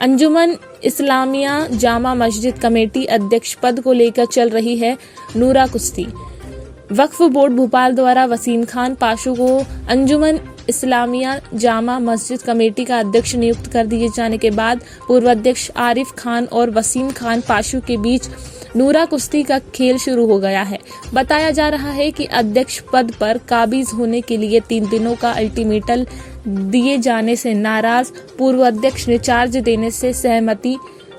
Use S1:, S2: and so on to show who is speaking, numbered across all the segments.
S1: अंजुमन Islamia Jama Masjid committee अध्यक्ष पद को लेकर चल रही है नूरा कुश्ती। वक्फ बोर्ड भोपाल द्वारा वसीम खान पाशु को अंजुमन इस्लामिया जामा मस्जिद कमेटी का अध्यक्ष नियुक्त कर दिए जाने के बाद पूर्व अध्यक्ष आरिफ खान और वसीम खान पाशु के बीच नूरा कुश्ती का खेल शुरू हो गया है। बताया जा रहा है कि अध्यक्ष पद पर काबिज होने के लिए 3 दिनों का अल्टीमेटम दिए जाने से नाराज पूर्व अध्यक्ष ने चार्ज देने से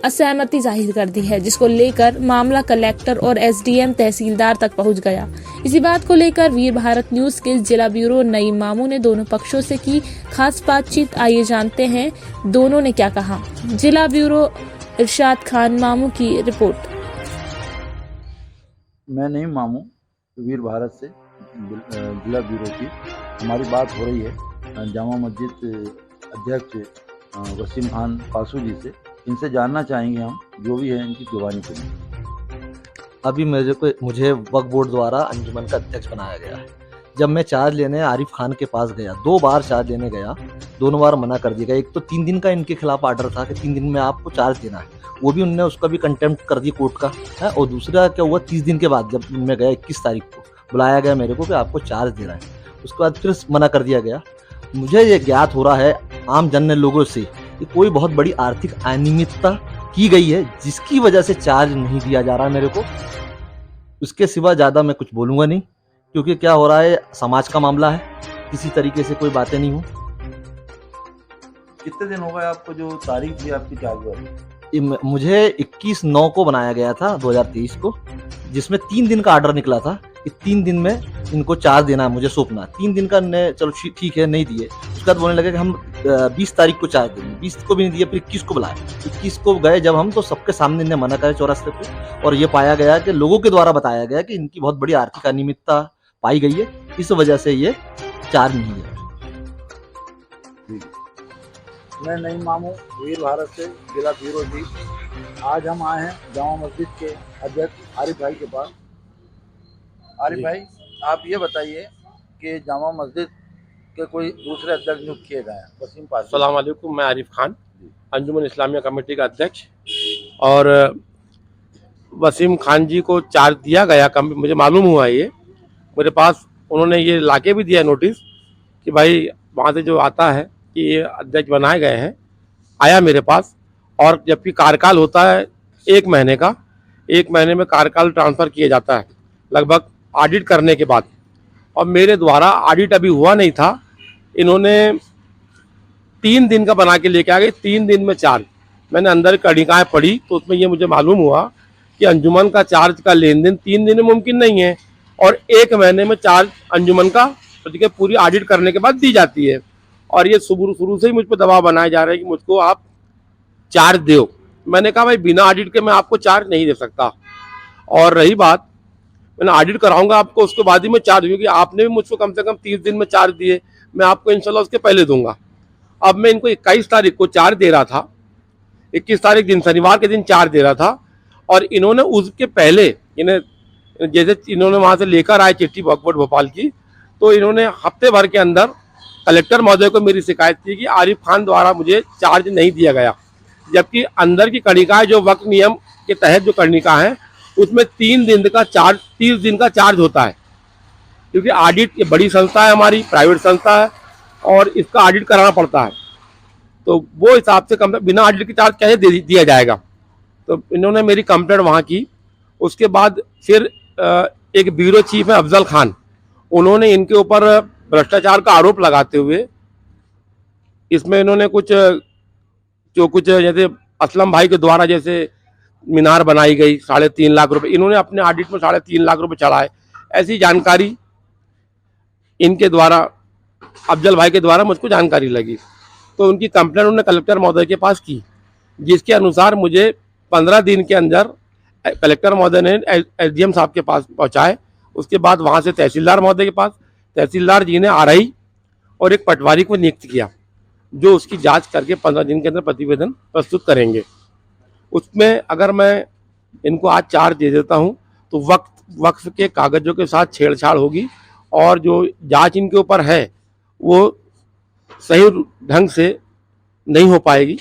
S1: असहमति जाहिर कर दी है, जिसको लेकर मामला कलेक्टर और एसडीएम तहसीलदार तक पहुंच गया। इसी बात को लेकर वीर भारत न्यूज के जिला ब्यूरो नईम मामू ने दोनों पक्षों से की खास बातचीत। आइए जानते हैं दोनों ने क्या कहा। जिला ब्यूरो इरशाद खान मामू की रिपोर्ट।
S2: मैं नईम मामू वीर भारत से जिला ब्यूरो की हमारी बात हो रही है जामा मस्जिद अध्यक्ष वसीम खान पाशु जी से। इनसे जानना चाहेंगे हम जो भी है इनकी जुबानी सुनिए।
S3: अभी मुझे वक्फ बोर्ड द्वारा अंजुमन का अध्यक्ष बनाया गया है। जब मैं चार्ज लेने आरिफ खान के पास गया, 2 बार चार्ज लेने गया, दोनों बार मना कर दिया गया। एक तो 3 दिन का इनके खिलाफ आर्डर था कि 3 दिन में आपको चार्ज देना है, वो भी उनने उसका भी कंटेम्प्ट कर दिया कोर्ट का है। और दूसरा क्या हुआ, 30 दिन के बाद जब मैं गया 21 तारीख को बुलाया गया मेरे को कि आपको चार्ज देना है, उसके बाद फिर मना कर दिया गया। मुझे ये ज्ञात हो रहा है आम जनरल लोगों से कि कोई बहुत बड़ी आर्थिक अनियमितता की गई है जिसकी वजह से चार्ज नहीं दिया जा रहा है मेरे को। उसके सिवा ज़्यादा मैं कुछ बोलूँगा नहीं, क्योंकि क्या हो रहा है समाज का मामला है, किसी तरीके से कोई बातें नहीं हो।
S2: कितने दिन हो गए आपको जो तारीख थी आपकी चार्ज वाली?
S3: मुझे 21/9 को बनाया गया था 2023 को, जिसमें 3 दिन का आर्डर निकला था कि 3 दिन में इनको चार्ज देना है, मुझे सौंपना। 3 दिन का चलो ठीक है, नहीं दिए। उसके बाद बोलने लगे कि हम 20 तारीख को चार्ज देंगे। 20 को भी नहीं दिए, फिर 21 को बुलाए। 21 को गए जब हम, तो सबके सामने इन्हें मना करे चौरास्ते पे, और ये पाया गया कि लोगों के द्वारा बताया गया कि इनकी बहुत बड़ी आर्थिक अनियमितता पाई गई है, इस वजह से ये चार्ज नहीं है।
S2: मैं नईम मामू वीर भारत से जिला ब्यूरो की। आज हम आए हैं जामा मस्जिद के अध्यक्ष आरिफ भाई के पास। आरिफ भाई, आप ये बताइए कि जामा मस्जिद के कोई दूसरे अध्यक्ष नियुक्त किए गए हैं? वसीम पाशु।
S4: अस्सलाम वालेकुम, मैं आरिफ खान, अंजुमन इस्लामिया कमेटी का अध्यक्ष। और वसीम खान जी को चार्ज दिया गया, मुझे मालूम हुआ ये, मेरे पास उन्होंने ये लाके भी दिया नोटिस कि भाई वहाँ से जो आता है कि ये अध्यक्ष बनाए गए हैं, आया मेरे पास। और जबकि कार्यकाल होता है 1 महीने का, 1 महीने में कार्यकाल ट्रांसफ़र किया जाता है लगभग ऑडिट करने के बाद। और मेरे द्वारा ऑडिट अभी हुआ नहीं था, इन्होंने 3 दिन का बना के लेके आ गए। 3 दिन में चार्ज, मैंने अंदर कणिकाएँ पढ़ी तो उसमें ये मुझे मालूम हुआ कि अंजुमन का चार्ज का लेन देन 3 दिन में मुमकिन नहीं है, और 1 महीने में चार्ज अंजुमन का पूरी ऑडिट करने के बाद दी जाती है। और ये शुरू से ही मुझ पर दबाव बनाया जा रहा है कि मुझको आप चार्ज दो। मैंने कहा भाई बिना ऑडिट के मैं आपको चार्ज नहीं दे सकता। और रही बात, मैंने ऑडिट कराऊंगा आपको, उसके बाद ही मैं चार्ज, क्योंकि आपने भी मुझको कम से कम 30 दिन में चार्ज दिए, मैं आपको इंशाल्लाह उसके पहले दूंगा। अब मैं इनको 21 तारीख को चार्ज दे रहा था, 21 तारीख दिन शनिवार के दिन चार्ज दे रहा था, और इन्होंने उसके पहले जैसे इन्होंने वहाँ से लेकर आए चिट्ठी वक्फ बोर्ड भोपाल की, तो इन्होंने हफ्ते भर के अंदर कलेक्टर महोदय को मेरी शिकायत थी कि आरिफ खान द्वारा मुझे चार्ज नहीं दिया गया। जबकि अंदर की कणिकाएं जो वक्फ नियम के तहत जो कणिका है उसमें 3 दिन का चार्ज, 30 दिन का चार्ज होता है, क्योंकि ऑडिट, ये बड़ी संस्था है हमारी, प्राइवेट संस्था है, और इसका ऑडिट कराना पड़ता है। तो वो हिसाब से बिना ऑडिट के चार्ज कैसे दिया जाएगा। तो इन्होंने मेरी कंप्लेंट वहाँ की। उसके बाद फिर एक ब्यूरो चीफ है अफजल खान, उन्होंने इनके ऊपर भ्रष्टाचार का आरोप लगाते हुए इसमें इन्होंने कुछ जैसे असलम भाई के द्वारा जैसे मीनार बनाई गई 3.5 लाख रुपए, इन्होंने अपने ऑडिट में 3.5 लाख रुपए चढ़ाए, ऐसी जानकारी इनके द्वारा, अफजल भाई के द्वारा मुझको जानकारी लगी। तो उनकी कंप्लेंट उन्होंने कलेक्टर महोदय के पास की, जिसके अनुसार मुझे 15 दिन के अंदर कलेक्टर महोदय ने एसडीएम साहब के पास पहुंचाए। उसके बाद वहां से तहसीलदार महोदय के पास, तहसीलदार जी ने आरआई और एक पटवारी को नियुक्त किया, जो उसकी जांच करके 15 दिन के अंदर प्रतिवेदन प्रस्तुत करेंगे। उसमें अगर मैं इनको आज चार्ज दे देता हूं तो वक्फ के कागजों के साथ छेड़छाड़ होगी, और जो जांच इनके ऊपर है वो सही ढंग से नहीं हो पाएगी।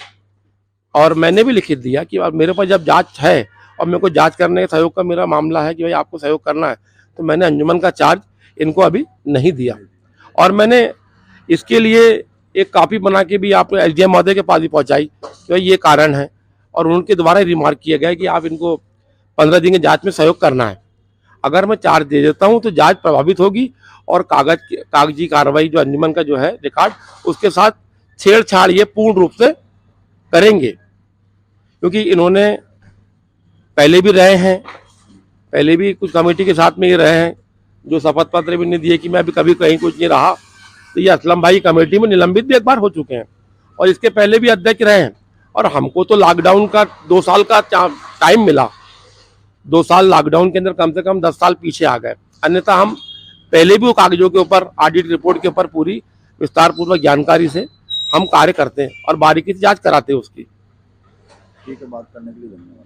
S4: और मैंने भी लिखित दिया कि अब मेरे पास जब जांच है और मेरे को जांच करने का सहयोग का मेरा मामला है कि भाई आपको सहयोग करना है, तो मैंने अंजुमन का चार्ज इनको अभी नहीं दिया। और मैंने इसके लिए एक कॉपी बना के भी आप एसडीएम महोदय के पास भी पहुंचाई कि भाई ये कारण है, और उनके द्वारा रिमार्क किया गया कि आप इनको 15 दिन की जांच में सहयोग करना है। अगर मैं चार्ज दे देता हूं तो जांच प्रभावित होगी और कागजी कार्रवाई जो अंजुमन का जो है रिकॉर्ड, उसके साथ छेड़छाड़ ये पूर्ण रूप से करेंगे, क्योंकि इन्होंने पहले भी रहे हैं, पहले भी कुछ कमेटी के साथ में ये रहे हैं, जो शपथ पत्र भी नहीं दिए कि मैं अभी कभी कहीं कुछ नहीं रहा। तो ये असलम भाई कमेटी में निलंबित भी एक बार हो चुके हैं और इसके पहले भी अध्यक्ष रहे हैं। और हमको तो लॉकडाउन का 2 साल का टाइम मिला, 2 साल लॉकडाउन के अंदर कम से कम 10 साल पीछे आ गए, अन्यथा हम पहले भी वो कागजों के ऊपर, ऑडिट रिपोर्ट के ऊपर पूरी विस्तार पूर्वक जानकारी से हम कार्य करते हैं और बारीकी से जांच कराते हैं उसकी।
S2: ठीक है, बात करने के लिए धन्यवाद।